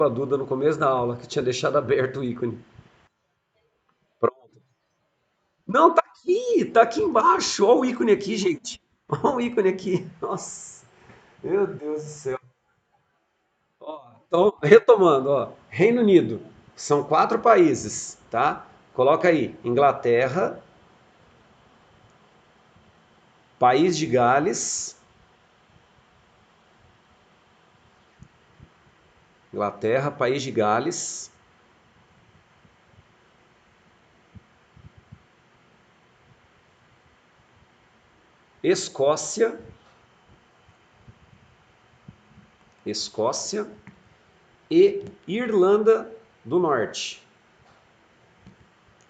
a Duda no começo da aula, que tinha deixado aberto o ícone. Pronto. Não, tá aqui embaixo. Olha o ícone aqui, gente. Olha o ícone aqui. Nossa, meu Deus do céu. Ó, então, retomando, ó. Reino Unido. São 4 países, tá? Coloca aí. Inglaterra, País de Gales. Inglaterra, País de Gales. Escócia. Escócia. E Irlanda do Norte,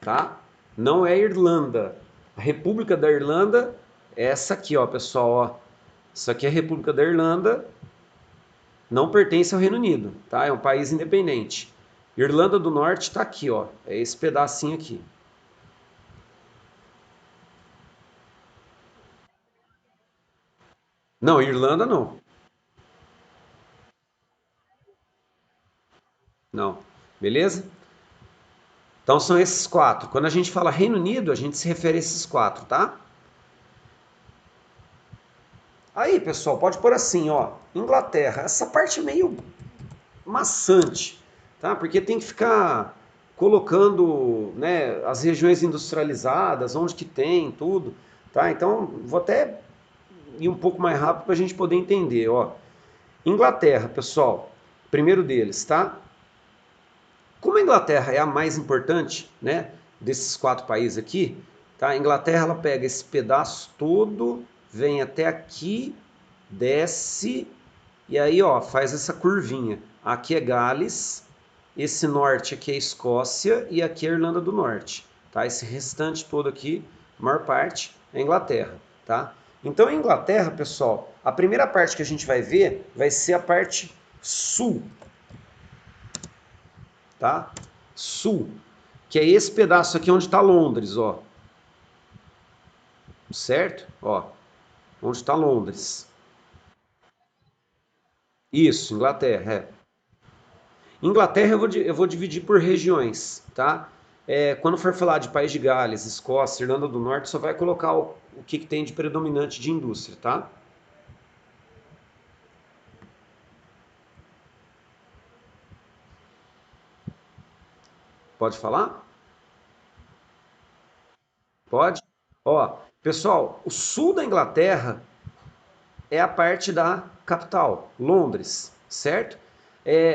tá? Não é Irlanda. A República da Irlanda é essa aqui, ó, pessoal, ó. Isso aqui é a República da Irlanda, não pertence ao Reino Unido, tá? É um país independente. Irlanda do Norte está aqui, ó. É esse pedacinho aqui. Não, Irlanda não. Não. Beleza? Então são esses 4. Quando a gente fala Reino Unido, a gente se refere a esses 4, tá? Aí, pessoal, pode pôr assim, ó. Inglaterra. Essa parte é meio maçante, tá? Porque tem que ficar colocando, né, as regiões industrializadas, onde que tem, tudo, tá? Então, vou até ir um pouco mais rápido para a gente poder entender, ó. Inglaterra, pessoal, primeiro deles, tá? Como a Inglaterra é a mais importante, né, desses 4 países aqui, tá? A Inglaterra ela pega esse pedaço todo, vem até aqui, desce e aí, ó, faz essa curvinha. Aqui é Gales, esse norte aqui é Escócia e aqui é Irlanda do Norte, tá? Esse restante todo aqui, a maior parte, é Inglaterra, tá? Então, a Inglaterra, pessoal, a primeira parte que a gente vai ver vai ser a parte sul, tá? Sul, que é esse pedaço aqui onde está Londres, ó. Certo? Ó, onde está Londres. Isso, Inglaterra, é. Inglaterra eu vou dividir por regiões, tá? Quando for falar de País de Gales, Escócia, Irlanda do Norte, só vai colocar o que tem de predominante de indústria, tá? Pode falar? Pode? Ó, pessoal, o sul da Inglaterra é a parte da capital, Londres, certo?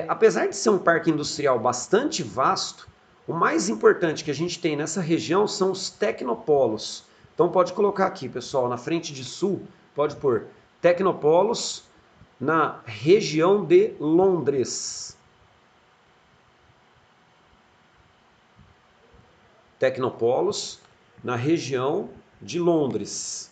Apesar de ser um parque industrial bastante vasto, o mais importante que a gente tem nessa região são os tecnopolos. Então pode colocar aqui, pessoal, na frente de sul, pode pôr tecnopolos na região de Londres. Tecnopolos na região de Londres.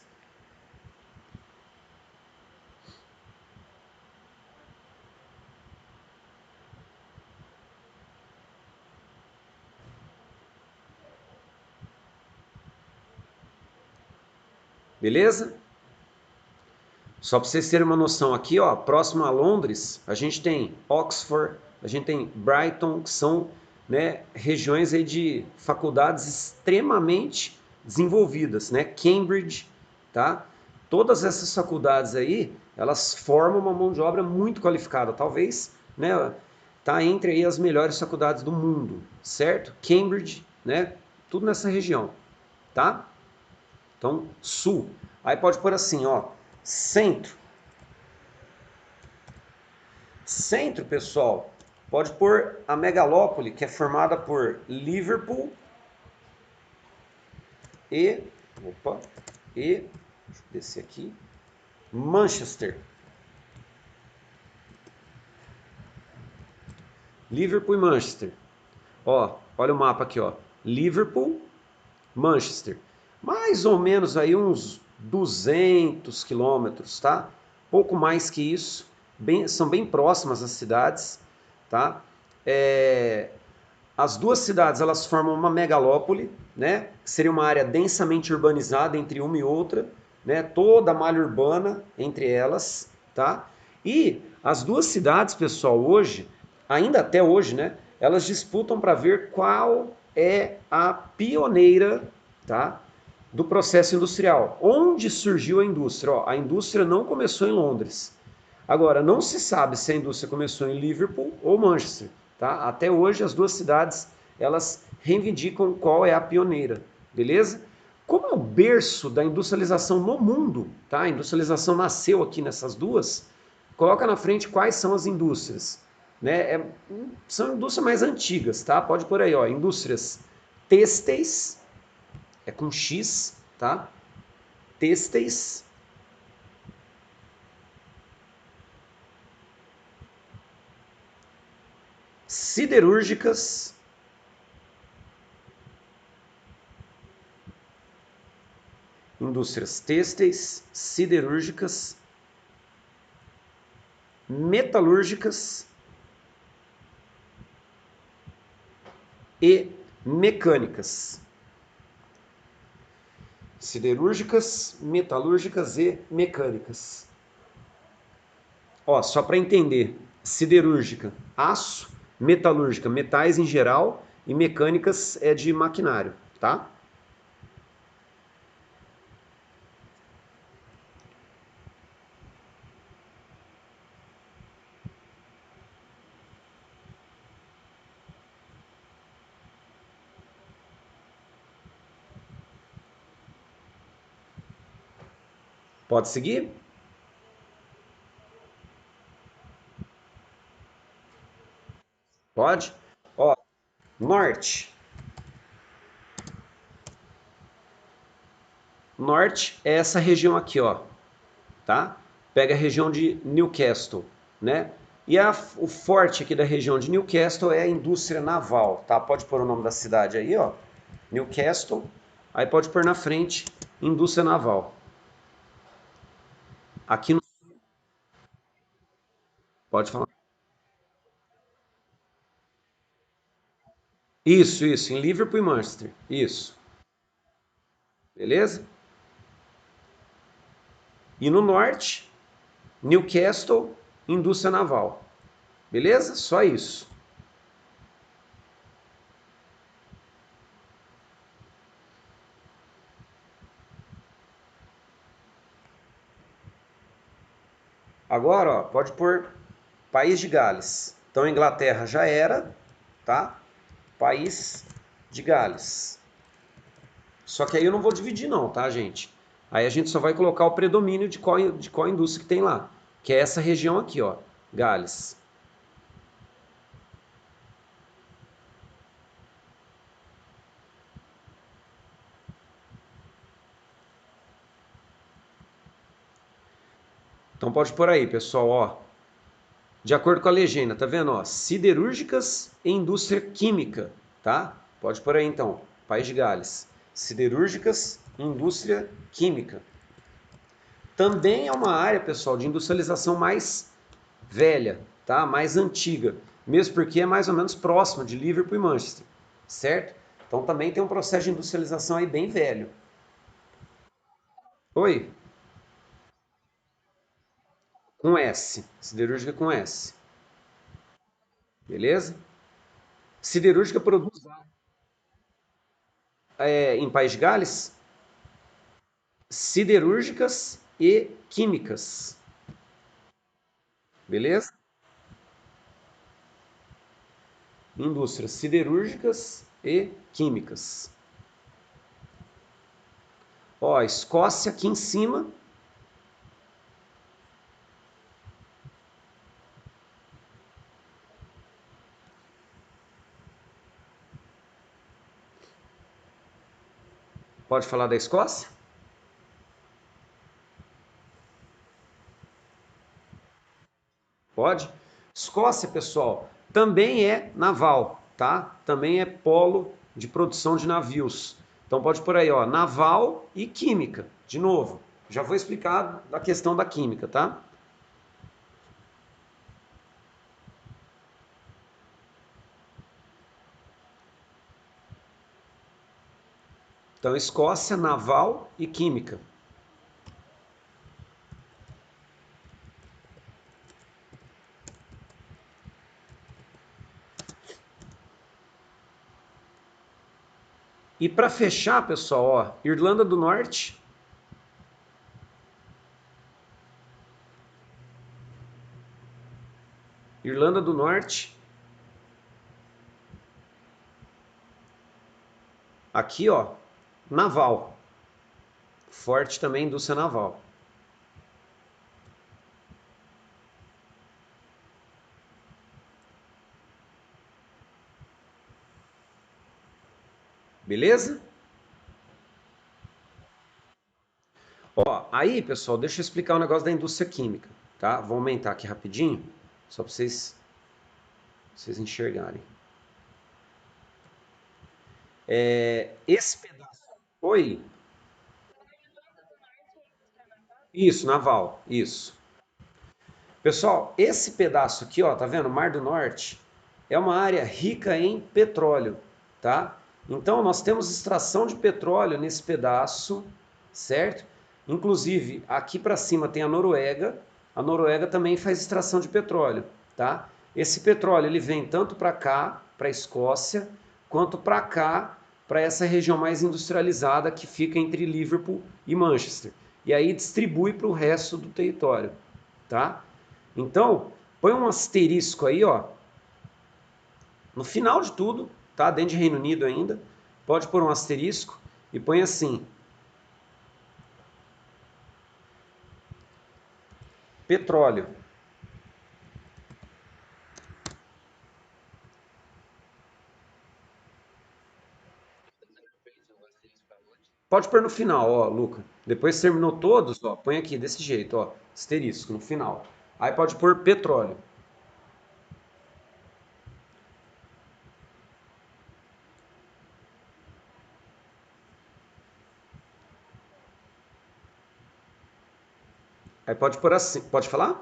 Beleza? Só para vocês terem uma noção aqui, ó, próximo a Londres, a gente tem Oxford, a gente tem Brighton, que são, né, regiões aí de faculdades extremamente desenvolvidas, né? Cambridge, tá? Todas essas faculdades aí, elas formam uma mão de obra muito qualificada, talvez, né, tá entre aí as melhores faculdades do mundo, certo? Cambridge, né? Tudo nessa região, tá? Então, sul. Aí pode pôr assim, ó, centro. Centro, pessoal, pode pôr a megalópole, que é formada por Liverpool e, opa, deixa eu descer aqui, Manchester. Liverpool e Manchester. Ó, olha o mapa aqui, ó. Liverpool, Manchester. Mais ou menos aí uns 200 quilômetros, tá? Pouco mais que isso. São bem próximas as cidades, tá? É, As duas cidades elas formam uma megalópole, né? Que seria uma área densamente urbanizada entre uma e outra, né? Toda a malha urbana entre elas, tá? E as duas cidades, pessoal, hoje ainda até hoje, né, elas disputam para ver qual é a pioneira, tá, do processo industrial. Onde surgiu a indústria? Ó, a indústria não começou em Londres. Agora, não se sabe se a indústria começou em Liverpool ou Manchester. Tá? Até hoje, as duas cidades elas reivindicam qual é a pioneira, beleza? Como é o berço da industrialização no mundo, tá? A industrialização nasceu aqui nessas duas. Coloca na frente quais são as indústrias, né? São indústrias mais antigas, tá? Pode por aí, ó, indústrias têxteis, é com X, tá? Têxteis, siderúrgicas, indústrias têxteis, siderúrgicas, metalúrgicas e mecânicas. Siderúrgicas, metalúrgicas e mecânicas. Ó, só para entender, siderúrgica, aço, metalúrgica, metais em geral e mecânicas é de maquinário, tá? Pode seguir? Pode? Ó, norte. Norte é essa região aqui, ó, tá? Pega a região de Newcastle, né? E o forte aqui da região de Newcastle é a indústria naval, tá? Pode pôr o nome da cidade aí, ó. Newcastle. Aí pode pôr na frente indústria naval. Aqui no... Pode falar. Isso, em Liverpool e Manchester. Isso. Beleza? E no norte, Newcastle, indústria naval. Beleza? Só isso. Agora, ó, pode pôr País de Gales. Então, Inglaterra já era, tá? País de Gales. Só que aí eu não vou dividir não, tá, gente? Aí a gente só vai colocar o predomínio de qual indústria que tem lá. Que é essa região aqui, ó. Gales. Então pode pôr aí, pessoal, ó. De acordo com a legenda, tá vendo, ó? Siderúrgicas e indústria química, tá? Pode pôr aí então. País de Gales. Siderúrgicas e indústria química. Também é uma área, pessoal, de industrialização mais velha, tá? Mais antiga, mesmo porque é mais ou menos próxima de Liverpool e Manchester, certo? Então também tem um processo de industrialização aí bem velho. Oi, com S, siderúrgica com S, beleza? Siderúrgica produz em País de Gales siderúrgicas e químicas, beleza? Indústrias siderúrgicas e químicas. Ó, Escócia aqui em cima. Pode falar da Escócia? Pode? Escócia, pessoal, também é naval, tá? Também é polo de produção de navios. Então pode por aí, ó, naval e química. De novo, já vou explicar a questão da química, tá? Então, Escócia, naval e química. E para fechar, pessoal, ó, Irlanda do Norte. Irlanda do Norte. Aqui, ó, naval. Forte também indústria naval. Beleza? Ó, aí, pessoal, deixa eu explicar o negócio da indústria química, tá? Vou aumentar aqui rapidinho, só para vocês enxergarem. Esse pedaço. Oi? Isso, naval. Isso. Pessoal, esse pedaço aqui, ó, tá vendo? Mar do Norte é uma área rica em petróleo, tá? Então nós temos extração de petróleo nesse pedaço, certo? Inclusive, aqui para cima tem a Noruega. A Noruega também faz extração de petróleo, tá? Esse petróleo ele vem tanto para cá, para a Escócia, quanto para cá, para essa região mais industrializada que fica entre Liverpool e Manchester. E aí distribui para o resto do território, tá? Então, põe um asterisco aí, ó, no final de tudo, tá? Dentro de Reino Unido ainda, pode pôr um asterisco e põe assim: petróleo. Pode pôr no final, ó, Luca. Depois que terminou todos, ó, põe aqui desse jeito, ó, asterisco no final. Aí pode pôr petróleo. Aí pode pôr assim, pode falar?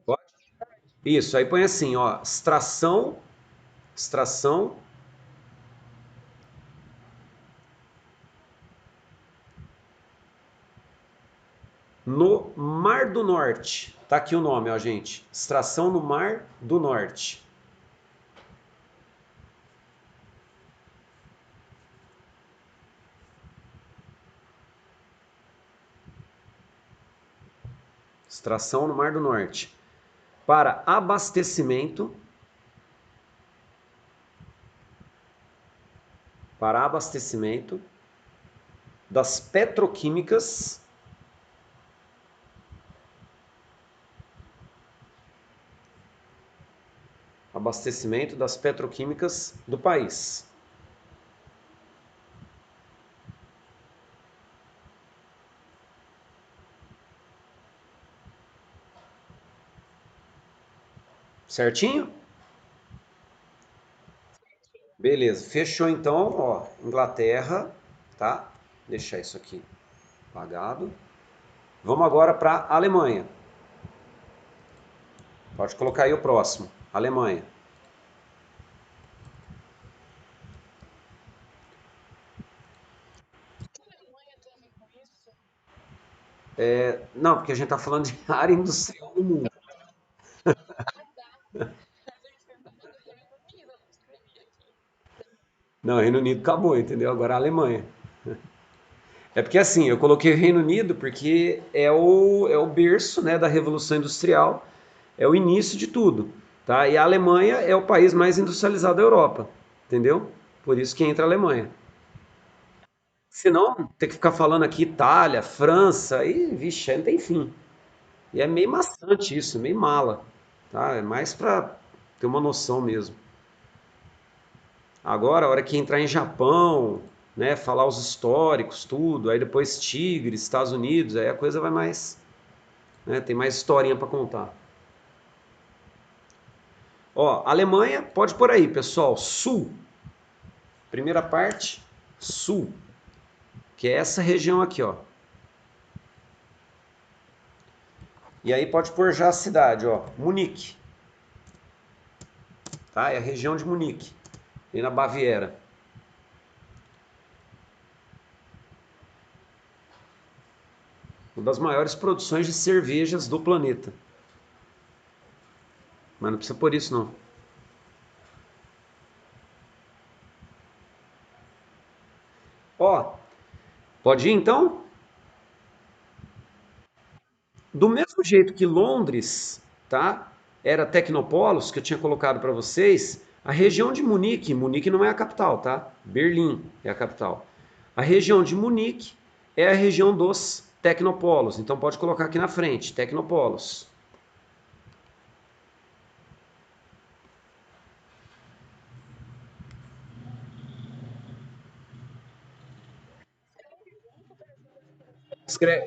Pode. Isso, aí põe assim, ó, extração no Mar do Norte. Tá aqui o nome, ó, gente. Extração no Mar do Norte. Extração no Mar do Norte. Para abastecimento das petroquímicas do país. Certinho? Beleza, fechou então, ó, Inglaterra, tá? Deixar isso aqui apagado. Vamos agora para Alemanha. Pode colocar aí o próximo, Alemanha. Não, porque a gente está falando de área industrial no mundo. Não, Reino Unido acabou, entendeu? Agora a Alemanha. É porque assim, eu coloquei o Reino Unido porque é o berço, né, da Revolução Industrial, é o início de tudo, tá? E a Alemanha é o país mais industrializado da Europa, entendeu? Por isso que entra a Alemanha. Senão, ter que ficar falando aqui Itália, França, e vixe, aí não tem fim. E é meio maçante isso, meio mala, tá? É mais para ter uma noção mesmo. Agora, a hora que entrar em Japão, né, falar os históricos, tudo, aí depois Tigres, Estados Unidos, aí a coisa vai mais, né, tem mais historinha para contar. Ó, Alemanha, pode por aí, pessoal, sul. Primeira parte, sul, que é essa região aqui, ó. E aí pode pôr já a cidade, ó, Munique, tá? É a região de Munique, e na Baviera. Uma das maiores produções de cervejas do planeta. Mas não precisa por isso, não. Pode ir então? Do mesmo jeito que Londres, tá? Era Tecnopolis, que eu tinha colocado para vocês, a região de Munique, Munique não é a capital, tá? Berlim é a capital. A região de Munique é a região dos Tecnopolos, então pode colocar aqui na frente, Tecnopolos.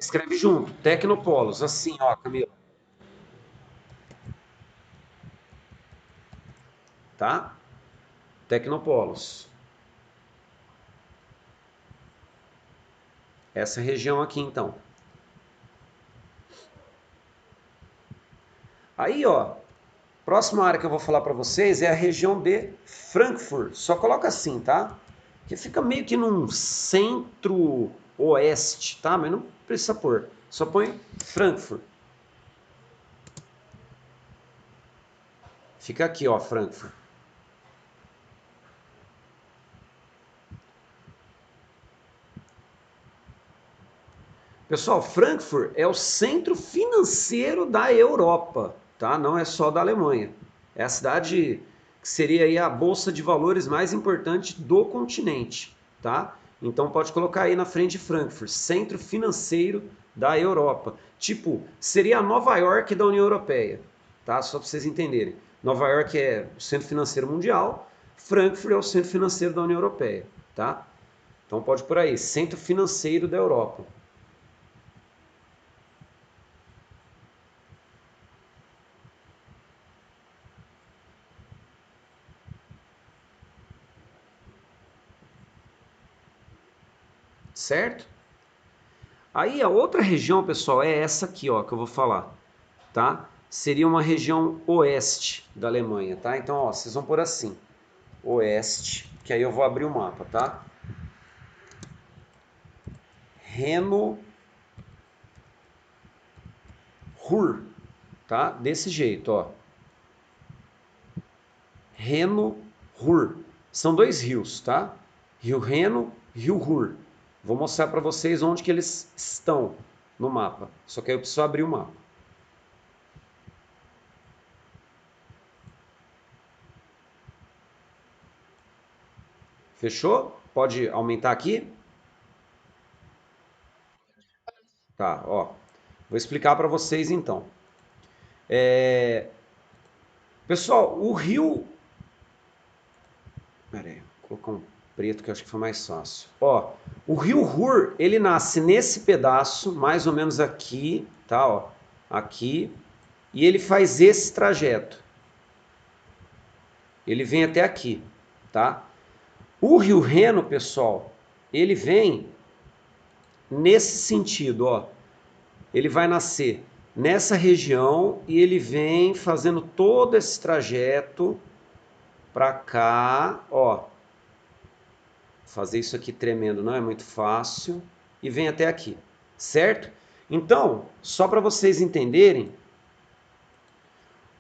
Escreve junto, Tecnopolos, assim, ó, Camila, tá? Tecnopolos. Essa região aqui, então. Aí, ó, próxima área que eu vou falar para vocês é a região de Frankfurt. Só coloca assim, tá? Que fica meio que num centro-oeste, tá? Mas não precisa pôr. Só põe Frankfurt. Fica aqui, ó, Frankfurt. Pessoal, Frankfurt é o centro financeiro da Europa, tá? Não é só da Alemanha. É a cidade que seria aí a bolsa de valores mais importante do continente, tá? Então pode colocar aí na frente de Frankfurt, centro financeiro da Europa. Tipo, seria a Nova York da União Europeia, tá? Só para vocês entenderem. Nova York é o centro financeiro mundial, Frankfurt é o centro financeiro da União Europeia, tá? Então pode por aí, centro financeiro da Europa. Certo? Aí a outra região, pessoal, é essa aqui, ó, que eu vou falar, tá? Seria uma região oeste da Alemanha, tá? Então, ó, vocês vão por assim, oeste, que aí eu vou abrir o mapa, tá? Reno, Ruhr, tá? Desse jeito, ó. Reno, Ruhr. São dois rios, tá? Rio Reno, Rio Ruhr. Vou mostrar para vocês onde que eles estão no mapa. Só que aí eu preciso abrir o mapa. Fechou? Pode aumentar aqui? Tá, ó. Vou explicar para vocês então. Pessoal, o rio. Pera aí, vou colocar um preto que eu acho que foi mais fácil. Ó, o rio Ruhr, ele nasce nesse pedaço, mais ou menos aqui, tá? Ó, aqui. E ele faz esse trajeto. Ele vem até aqui, tá? O rio Reno, pessoal, ele vem nesse sentido, ó. Ele vai nascer nessa região e ele vem fazendo todo esse trajeto para cá, ó. Fazer isso aqui tremendo não é muito fácil e vem até aqui, certo? Então, só para vocês entenderem,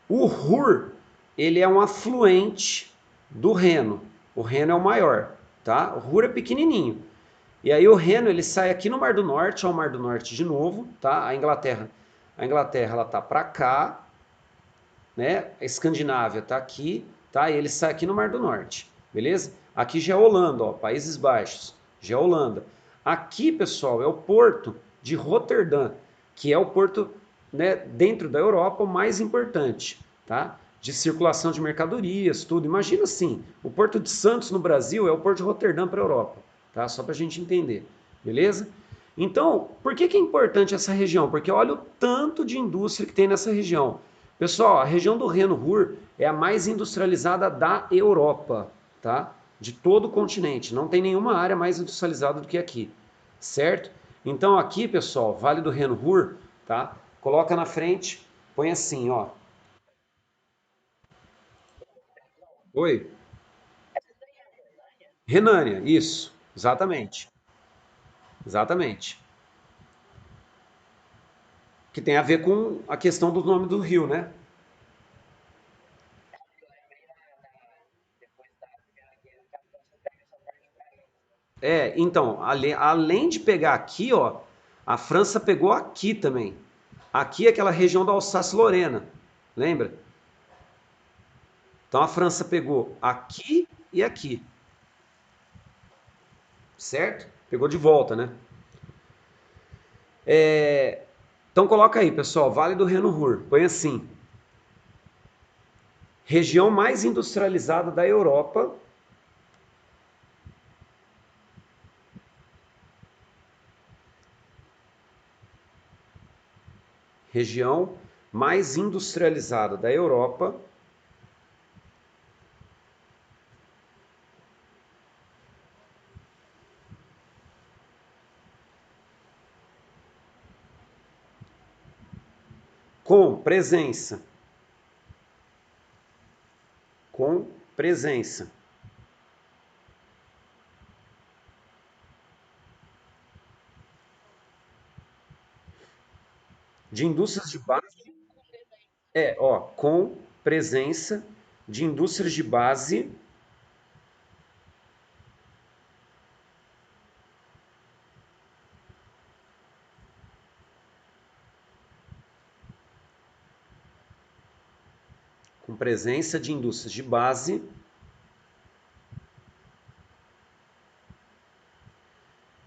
o Ruhr, ele é um afluente do Reno. O Reno é o maior, tá? O Ruhr é pequenininho. E aí o Reno, ele sai aqui no Mar do Norte, ao Mar do Norte de novo, tá? A Inglaterra ela tá para cá, né? A Escandinávia tá aqui, tá? E ele sai aqui no Mar do Norte, beleza? Aqui já é Holanda, ó, Países Baixos, já é Holanda. Aqui, pessoal, é o porto de Roterdã, que é o porto, né, dentro da Europa o mais importante, tá? De circulação de mercadorias, tudo. Imagina assim, o Porto de Santos no Brasil é o Porto de Roterdã para a Europa, tá? Só para a gente entender, beleza? Então, por que que é importante essa região? Porque olha o tanto de indústria que tem nessa região. Pessoal, a região do Reno-Ruhr é a mais industrializada da Europa, tá? De todo o continente. Não tem nenhuma área mais industrializada do que aqui, certo? Então aqui, pessoal, Vale do Reno-Ruhr, tá? Coloca na frente, põe assim, ó. Oi, Renânia, isso, exatamente, exatamente. Que tem a ver com a questão do nome do rio, né? Então, além de pegar aqui, ó, a França pegou aqui também. Aqui é aquela região da Alsácia-Lorena, lembra? Então a França pegou aqui e aqui, certo? Pegou de volta, né? Então coloca aí, pessoal, Vale do Reno Ruhr. Põe assim: região mais industrializada da Europa. Região mais industrializada da Europa. Com presença. Com presença. De indústrias de base. Com presença de indústrias de base. Com presença de indústrias de base.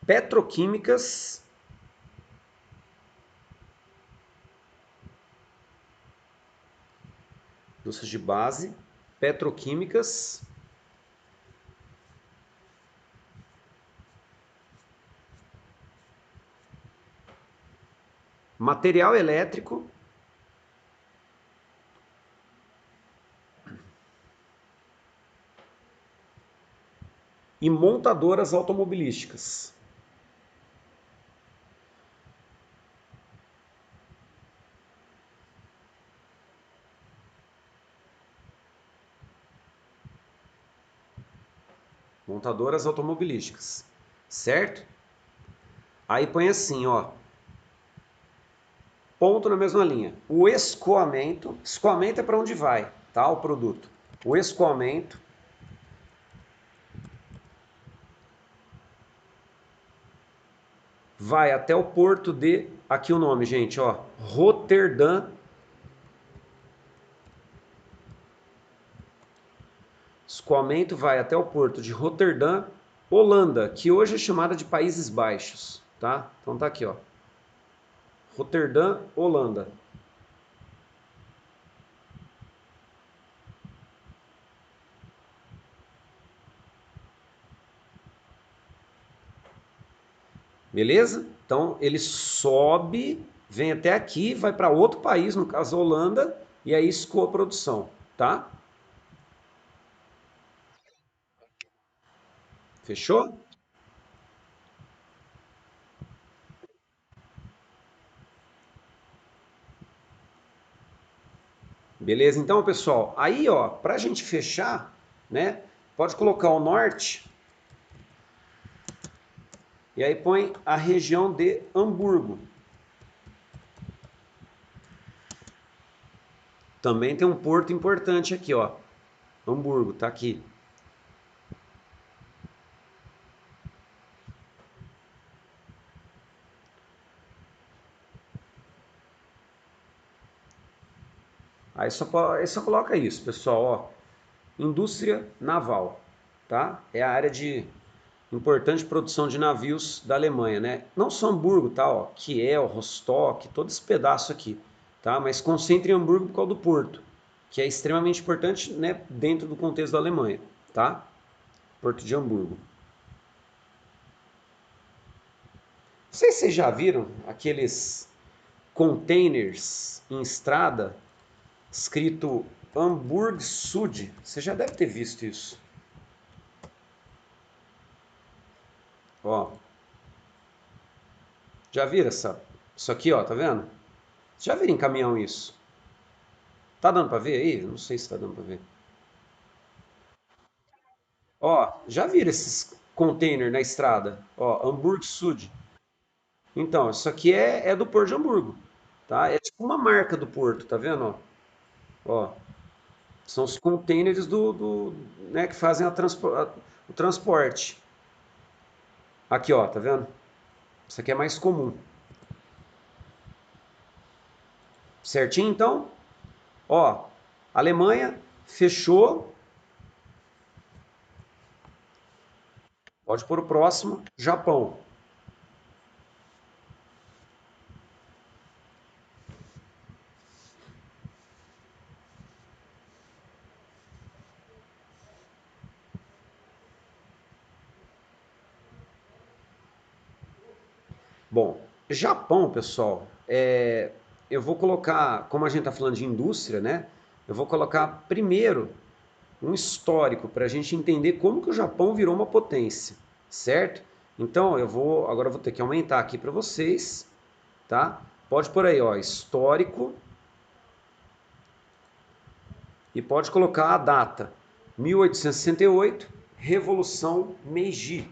Petroquímicas. Indústrias de base. Petroquímicas. Material elétrico. E montadoras automobilísticas. Montadoras automobilísticas. Certo? Aí põe assim, ó. Ponto na mesma linha. O escoamento. Escoamento é para onde vai, tá? O produto. O escoamento vai até o porto de. Aqui o nome, gente, ó. Roterdã. Escoamento vai até o porto de Roterdã, Holanda, que hoje é chamada de Países Baixos, tá? Então tá aqui, ó. Roterdã, Holanda. Beleza? Então ele sobe, vem até aqui, vai para outro país, no caso a Holanda, e aí escoa a produção, tá? Fechou? Beleza? Então, pessoal, aí, ó, pra gente fechar, né? Pode colocar o norte e aí põe a região de Hamburgo. Também tem um porto importante aqui, ó. Hamburgo, tá aqui. Aí só coloca isso, pessoal, ó. Indústria naval, tá? É a área de importante produção de navios da Alemanha, né? Não só Hamburgo, tá? Ó, Kiel, Rostock, todo esse pedaço aqui, tá? Mas concentra em Hamburgo por causa do porto, que é extremamente importante, né, dentro do contexto da Alemanha, tá? Porto de Hamburgo. Não sei se vocês já viram aqueles containers em estrada escrito Hamburg Sud. Você já deve ter visto isso. Ó, já viram isso aqui, ó, tá vendo? Já viram em caminhão isso? Tá dando pra ver aí? Não sei se tá dando pra ver. Ó, já viram esses container na estrada? Ó, Hamburg Sud. Então, isso aqui é do Porto de Hamburgo, tá? É tipo uma marca do Porto, tá vendo? Ó, são os containers né, que fazem o transporte. Aqui, ó, tá vendo? Isso aqui é mais comum. Certinho, então? Ó, Alemanha fechou. Pode pôr o próximo. Japão. Bom, Japão, pessoal, eu vou colocar, como a gente está falando de indústria, né? Eu vou colocar primeiro um histórico para a gente entender como que o Japão virou uma potência, certo? Então agora eu vou ter que aumentar aqui para vocês, tá? Pode por aí, ó, histórico e pode colocar a data, 1868, Revolução Meiji.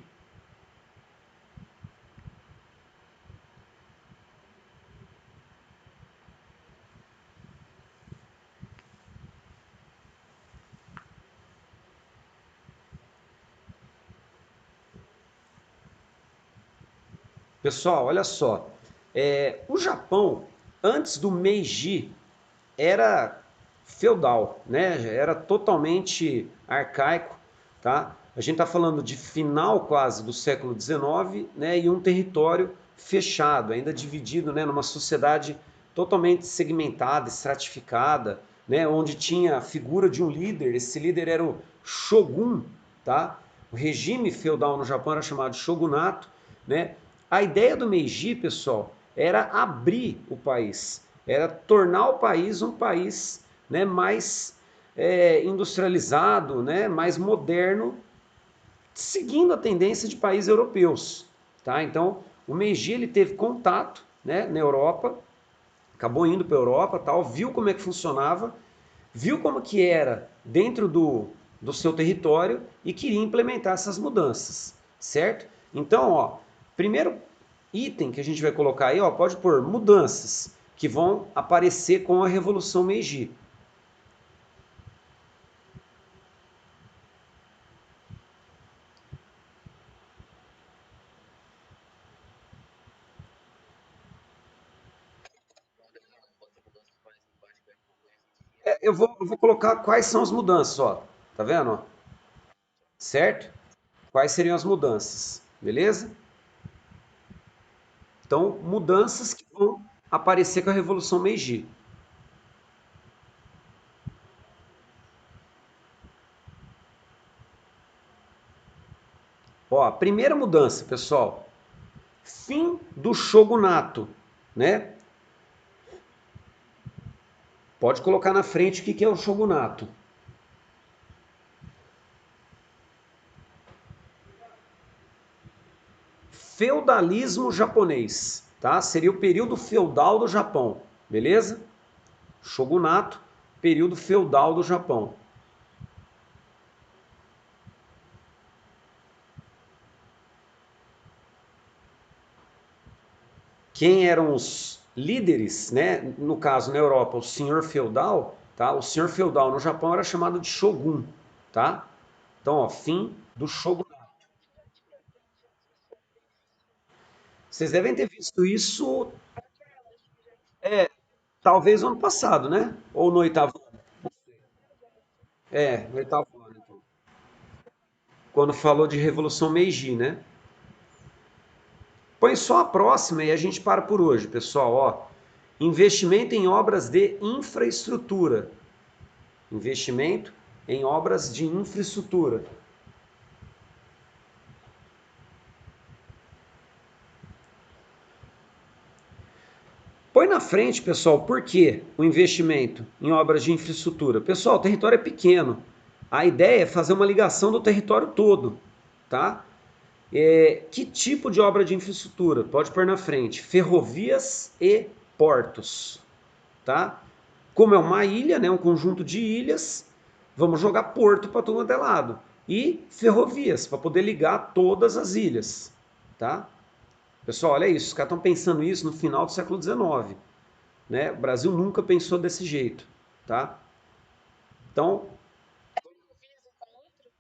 Pessoal, olha só, o Japão antes do Meiji era feudal, né? Era totalmente arcaico, tá? A gente está falando de final quase do século XIX, né? E um território fechado, ainda dividido, né? Numa sociedade totalmente segmentada, estratificada, né? Onde tinha a figura de um líder. Esse líder era o shogun, tá? O regime feudal no Japão era chamado de shogunato, né? A ideia do Meiji, pessoal, era abrir o país, era tornar o país um país, né, mais industrializado, né, mais moderno, seguindo a tendência de países europeus. Tá? Então, o Meiji ele teve contato, né, na Europa, acabou indo para a Europa, tal, viu como é que funcionava, viu como que era dentro do seu território e queria implementar essas mudanças, certo? Então, ó, primeiro item que a gente vai colocar aí, ó, pode pôr mudanças que vão aparecer com a Revolução Meiji. Eu vou colocar quais são as mudanças, ó. Tá vendo? Ó? Certo? Quais seriam as mudanças? Beleza? Então, mudanças que vão aparecer com a Revolução Meiji. Ó, a primeira mudança, pessoal, fim do shogunato, né? Pode colocar na frente o que é o shogunato. Feudalismo japonês, tá? Seria o período feudal do Japão, beleza? Shogunato, período feudal do Japão. Quem eram os líderes, né? No caso na Europa, o senhor feudal, tá? O senhor feudal no Japão era chamado de shogun, tá? Então, ó, fim do shogunato. Vocês devem ter visto isso, talvez no ano passado, né? Ou no oitavo ano. No oitavo ano, então. Quando falou de Revolução Meiji, né? Põe só a próxima e a gente para por hoje, pessoal. Ó, investimento em obras de infraestrutura. Investimento em obras de infraestrutura. Põe na frente, pessoal, por que o investimento em obras de infraestrutura? Pessoal, o território é pequeno. A ideia é fazer uma ligação do território todo, tá? Que tipo de obra de infraestrutura? Pode pôr na frente. Ferrovias e portos, tá? Como é uma ilha, né, um conjunto de ilhas, vamos jogar porto para todo quanto é lado. E ferrovias, para poder ligar todas as ilhas, tá? Pessoal, olha isso, os caras estão pensando isso no final do século XIX. Né? O Brasil nunca pensou desse jeito, tá? Então,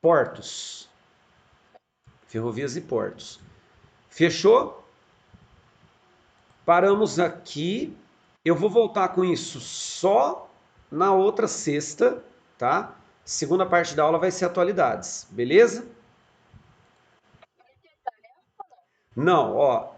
portos, ferrovias e portos. Fechou? Paramos aqui. Eu vou voltar com isso só na outra sexta, tá? Segunda parte da aula vai ser atualidades, beleza? Não, ó,